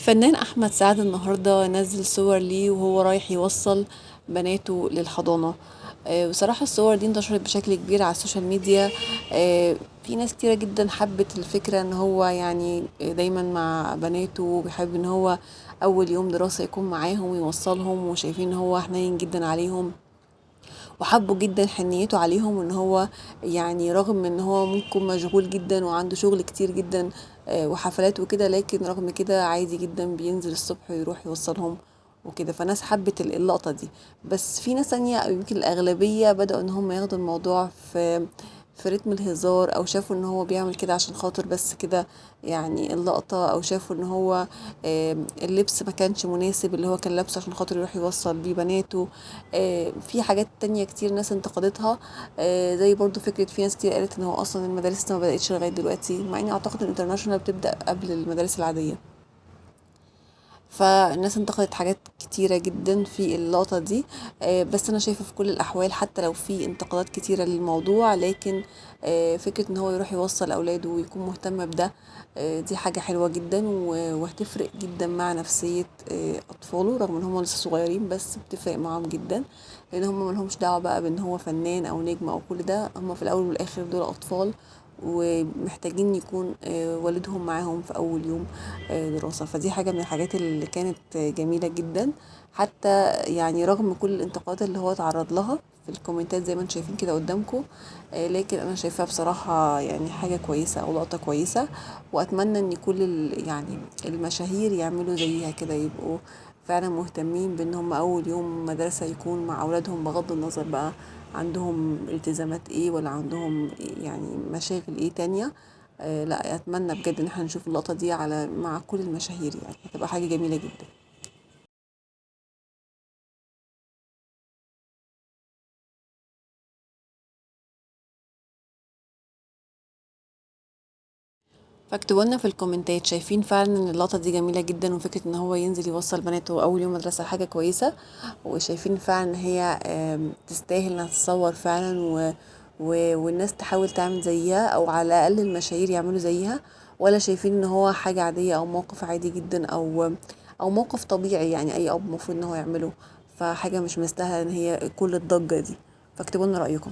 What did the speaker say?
الفنان أحمد سعد النهاردة نزل صور ليه وهو رايح يوصل بناته للحضانة. بصراحة الصور دي انتشرت بشكل كبير على السوشيال ميديا. في ناس كتيرة جدا حبت الفكرة ان هو يعني دايما مع بناته، وبيحب ان هو اول يوم دراسة يكون معاهم ويوصلهم، وشايفين ان هو حنين جدا عليهم، وحبوا جدا حنيته عليهم، وان هو يعني رغم ان هو ممكن مشغول جدا وعنده شغل كتير جدا وحفلات وكده، لكن رغم كده عادي جدا بينزل الصبح ويروح يوصلهم وكده. فناس حبت اللقطة دي. بس في ناس تانية يمكن الأغلبية بدأوا ان هم ياخدوا الموضوع في رتم الهزار، او شافوا ان هو بيعمل كده عشان خاطر بس كده يعني اللقطة، او شافوا ان هو اللبس ما كانش مناسب اللي هو كان لابسه عشان خاطر يروح يوصل بيه بناته. في حاجات تانية كتير ناس انتقدتها. زي برضو فكرة في ناس كتير قالت ان هو اصلا المدارس لسه ما بدأتش لغاية دلوقتي، مع اني اعتقد الانترناشونال بتبدأ قبل المدارس العادية. فالناس انتقدت حاجات كتيرة جدا في اللقطة دي. بس أنا شايفة في كل الأحوال حتى لو في انتقادات كتيرة للموضوع، لكن فكرة ان هو يروح يوصل أولاده ويكون مهتم بده، دي حاجة حلوة جدا وهتفرق جدا مع نفسية أطفاله، رغم ان هم لسه صغيرين بس بتفرق معاهم جدا، لأن هم ملهمش دعوة بقى بان هو فنان أو نجم أو كل ده. هم في الأول والآخر دول أطفال، ومحتاجين يكون والدهم معاهم في أول يوم دراسة. فدي حاجة من الحاجات اللي كانت جميلة جدا. حتى يعني رغم كل الانتقادات اللي هو تعرض لها في الكومنتات زي ما انتم شايفين كده قدامكم، لكن انا شايفاها بصراحة يعني حاجة كويسة او لقطة كويسة. واتمنى ان كل يعني المشاهير يعملوا زيها كده، يبقوا فعلا مهتمين بان هم اول يوم مدرسة يكون مع اولادهم، بغض النظر بقى عندهم التزامات ايه ولا عندهم يعني مشاغل ايه تانية. لا، اتمنى بجد ان احنا نشوف اللقطة دي على مع كل المشاهير، يعني هتبقى حاجة جميلة جدا. فاكتبوا لنا في الكومنتات، شايفين فعلا ان اللقطة دي جميلة جدا، وفكرة ان هو ينزل يوصل بناته اول يوم مدرسة حاجة كويسة، وشايفين فعلا ان هي تستاهل انها تتصور فعلا والناس تحاول تعمل زيها، او على الاقل المشاهير يعملوا زيها، ولا شايفين ان هو حاجة عادية او موقف عادي جدا، او موقف طبيعي يعني اي اب المفروض ان هو يعمله، فحاجة مش مستاهلة ان هي كل الضجة دي. فاكتبوا لنا رأيكم.